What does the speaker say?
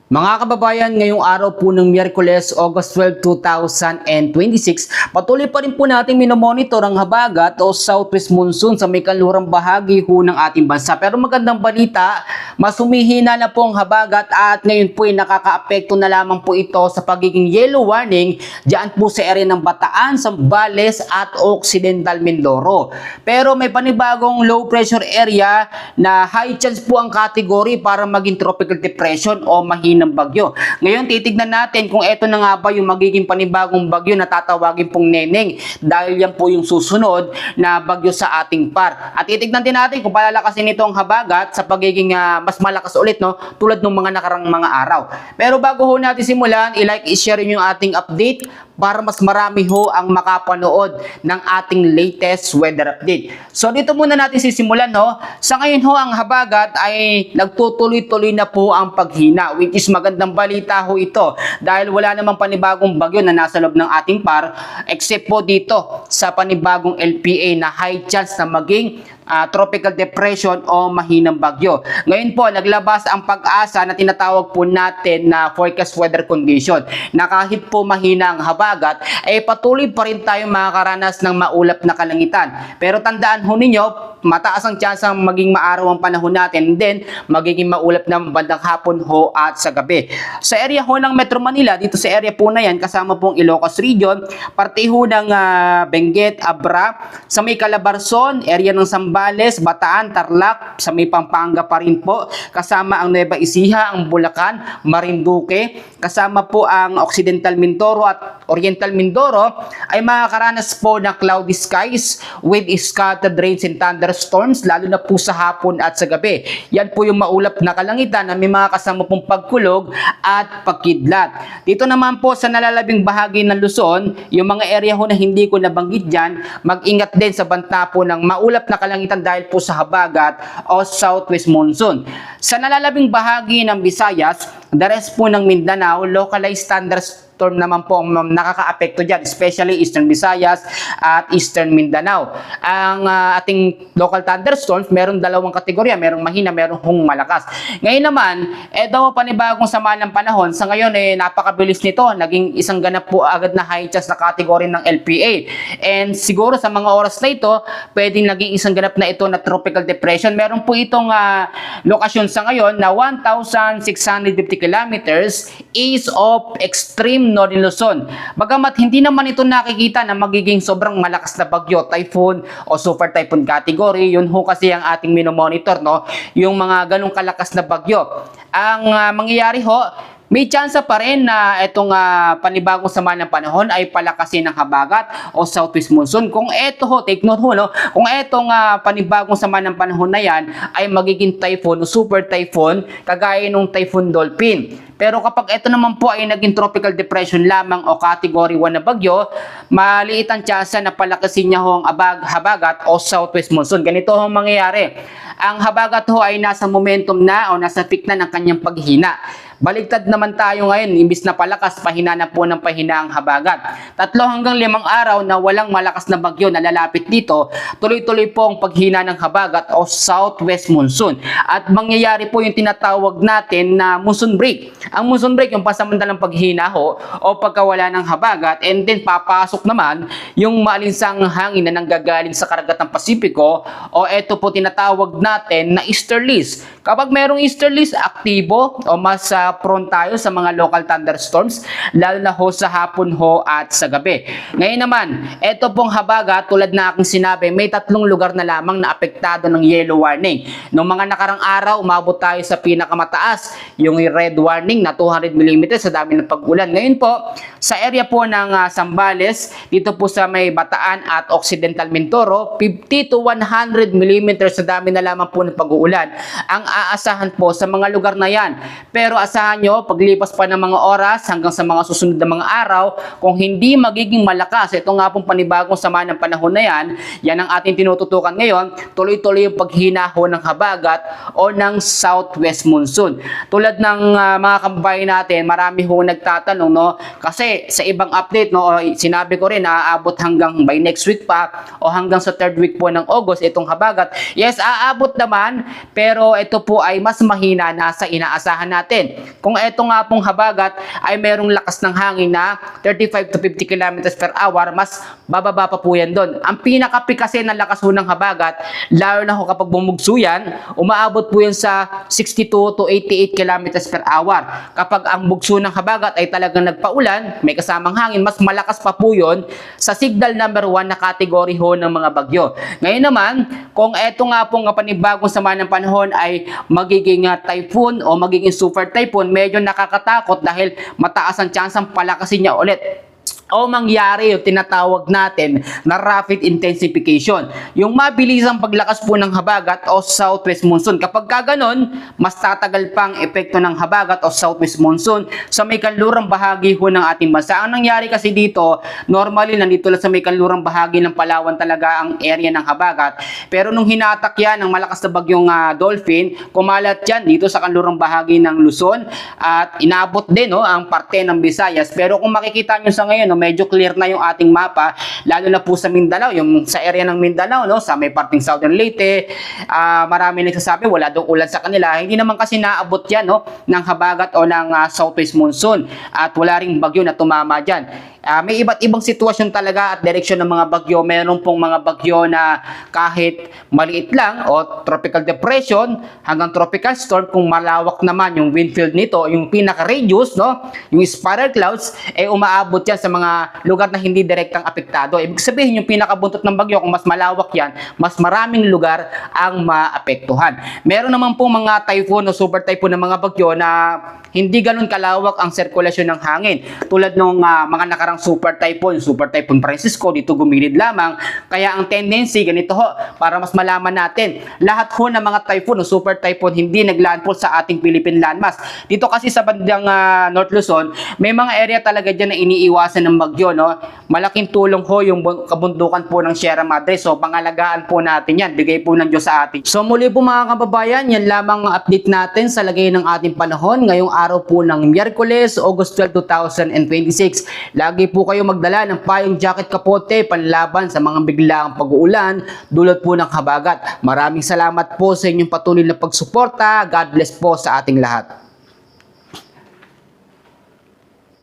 Mga kababayan, ngayong araw po ng Miyerkules, August 12, 2026, patuloy pa rin po natin minomonitor ang habagat o southwest monsoon sa may kanlurang bahagi ho ng ating bansa. Pero magandang balita, mas humihina na po ang habagat at ngayon po ay nakakaapekto na lamang po ito sa pagiging yellow warning diyan po sa area ng Bataan, Zambales at Occidental Mindoro. Pero may panibagong low pressure area na high chance po ang category para maging tropical depression o mahina ng bagyo. Ngayon, titignan natin kung ito na nga ba yung magiging panibagong bagyo na tatawagin pong Neneng dahil yan po yung susunod na bagyo sa ating par. At titignan din natin kung palalakasin ito ang habagat sa pagiging mas malakas ulit, no? Tulad ng mga nakarang mga araw. Pero bago ho natin simulan, i-like, i-share yung ating update para mas marami ho ang makapanood ng ating latest weather update. So dito muna natin sisimulan, no? Sa ngayon ho, ang habagat ay nagtutuloy-tuloy na po ang paghina, which is magandang balita ho ito dahil wala namang panibagong bagyo na nasa loob ng ating par except po dito sa panibagong LPA na high chance na maging tropical depression o mahinang bagyo. Ngayon po, naglabas ang pag-asa na tinatawag po natin na forecast weather condition na kahit po mahina ang habagat, ay patuloy pa rin tayong makakaranas ng maulap na kalangitan. Pero tandaan ho ninyo, mataas ang chance ang maging maaraw ang panahon natin, then magiging maulap na bandang hapon ho at sa gabi. Sa area ho ng Metro Manila, dito sa area po na yan, kasama pong Ilocos Region, parte ho ng Benguet, Abra, sa may Calabarzon, area ng Zambales, Bataan, Tarlac, sa may Pampanga pa rin po, kasama ang Nueva Ecija, ang Bulacan, Marinduque, kasama po ang Occidental Mindoro at Oriental Mindoro, ay makakaranas po ng cloudy skies with scattered rains and thunderstorms, lalo na po sa hapon at sa gabi. Yan po yung maulap na kalangitan na may mga kasama pong pagkulog at pagkidlat. Dito naman po sa nalalabing bahagi ng Luzon, yung mga area ho na hindi ko nabanggit dyan, mag-ingat din sa banta po ng maulap na kalangitan dahil po sa habagat o southwest monsoon. Sa nalalabing bahagi ng Visayas, the rest po ng Mindanao, localized thunderstorm naman po ang nakakaapekto dyan, especially Eastern Visayas at Eastern Mindanao. Ang ating local thunderstorms, meron dalawang kategorya, merong mahina, merong malakas. Ngayon naman, eto panibagong sama ng panahon, sa ngayon napakabilis nito, naging isang ganap po agad na high chance na kategory ng LPA. And siguro sa mga oras na ito, pwedeng naging isang ganap na ito na tropical depression. Meron po itong lokasyon sa ngayon na 1,650 kilometers east of extreme northern Luzon. Bagamat hindi naman ito nakikita na magiging sobrang malakas na bagyo, typhoon o super typhoon category, yun ho kasi ang ating minomonitor, no? Yung mga ganong kalakas na bagyo. Ang mangyayari ho, may tsansa pa rin na itong panibagong sama ng panahon ay palakasin ng habagat o southwest monsoon. Kung ito ho, take note ho, no? Kung itong panibagong sama ng panahon na yan ay magiging typhoon o super typhoon, kagaya nung Typhoon Dolphin. Pero kapag ito naman po ay naging tropical depression lamang o category 1 na bagyo, maliit ang tsansa na palakasin niya ho ang habagat o southwest monsoon. Ganito ho mangyayari. Ang habagat ho ay nasa momentum na o nasa peak na ng kanyang paghina. Baligtad naman tayo ngayon, imbis na palakas, pahina na po ng pahina ang habagat. 3 hanggang 5 araw na walang malakas na bagyo na lalapit dito, tuloy-tuloy po ang paghina ng habagat o southwest monsoon. At mangyayari po yung tinatawag natin na monsoon break. Ang monsoon break, yung pasamantalang paghina ho o pagkawala ng habagat, and then papasok naman yung maalinsang hangin na nanggagaling sa karagatang Pasipiko o ito po tinatawag natin na easterlies. Kapag merong easterlies, aktibo o mas prone tayo sa mga local thunderstorms, lalo na ho sa hapon ho at sa gabi. Ngayon naman, ito pong habagat, tulad na aking sinabi, may 3 lugar na lamang na apektado ng yellow warning. Noong mga nakarang araw, umabot tayo sa pinakamataas, yung red warning na 200 mm sa dami ng pag-ulan. Ngayon po, sa area po ng Zambales, dito po sa may Bataan at Occidental Mindoro, 50 to 100 mm sa dami na lamang po ng pag-uulan ang aasahan po sa mga lugar na yan. Pero asahan nyo, paglipas pa ng mga oras hanggang sa mga susunod na mga araw, kung hindi magiging malakas, ito nga pong panibagong sama ng panahon na yan ang ating tinututukan ngayon, tuloy-tuloy yung paghina ho ng habagat o ng southwest monsoon. Tulad ng mga kababayan natin, marami ho nagtatanong, no? Kasi sa ibang update, no, sinabi ko rin, aabot hanggang by next week pa o hanggang sa 3rd week po ng August itong habagat. Yes, aabot naman, pero ito po ay mas mahina na sa inaasahan natin. Kung ito nga pong habagat ay merong lakas ng hangin na 35 to 50 kilometers per hour, mas bababa pa po yan doon. Ang pinaka-peak kasi ng lakas ho ng habagat, lalo na ho kapag bumugso yan, umaabot po yan sa 62 to 88 kilometers per hour. Kapag ang bugso ng habagat ay talagang nagpaulan, may kasamang hangin, mas malakas pa po yun sa signal number 1 na kategory ho ng mga bagyo. Ngayon naman, kung eto nga pong panibagong sama ng panahon ay magiging typhoon o magiging super typhoon, medyo nakakatakot dahil mataas ang chance ang palakasin niya ulit o mangyari yung tinatawag natin na rapid intensification. Yung mabilisang paglakas po ng habagat o southwest monsoon. Kapag kaganon, mas tatagal pang epekto ng habagat o southwest monsoon sa may kanlurang bahagi ho ng ating bansa. Ang nangyari kasi dito, normally nandito lang sa may kanlurang bahagi ng Palawan talaga ang area ng habagat. Pero nung hinatak yan ng malakas na bagyong Dolphin, kumalat yan dito sa kanlurang bahagi ng Luzon at inabot din ang parte ng Visayas. Pero kung makikita nyo sa ngayon, medyo clear na yung ating mapa, lalo na po sa Mindanao, yung sa area ng Mindanao, sa may parting Southern Leyte, marami nagsasabi wala daw ulan sa kanila. Hindi naman kasi naabot yan ng habagat o ng southwest monsoon at wala ring bagyo na tumama dyan. May iba't ibang sitwasyon talaga at direksyon ng mga bagyo. Meron pong mga bagyo na kahit maliit lang o tropical depression hanggang tropical storm, kung malawak naman yung wind field nito, yung pinaka-radius, yung spiral clouds, umaabot yan sa mga lugar na hindi direktang apektado. Ibig sabihin, yung pinakabuntot ng bagyo, kung mas malawak yan, mas maraming lugar ang maapektuhan. Meron naman pong mga typhoon o super typhoon ng mga bagyo na hindi ganun kalawak ang sirkulasyon ng hangin. Tulad ng mga nakarang Super Typhoon Francisco, dito gumilid lamang. Kaya ang tendency, ganito para mas malaman natin, lahat ng mga typhoon o super typhoon hindi naglandfall sa ating Philippine landmass. Dito kasi sa bandang North Luzon, may mga area talaga dyan na iniiwasan ng bagyo. Malaking tulong yung kabundukan po ng Sierra Madre. So, pangalagaan po natin yan. Bigay po ng Diyos sa atin. So, muli po mga kababayan, yan lamang ang update natin sa lagay ng ating panahon ngayong araw po ng Miyerkules, August 12, 2026. Lagi po kayo magdala ng payong, jacket, kapote, panlaban sa mga biglaang pag-uulan dulot po ng habagat. Maraming salamat po sa inyong patuloy na pagsuporta. God bless po sa ating lahat.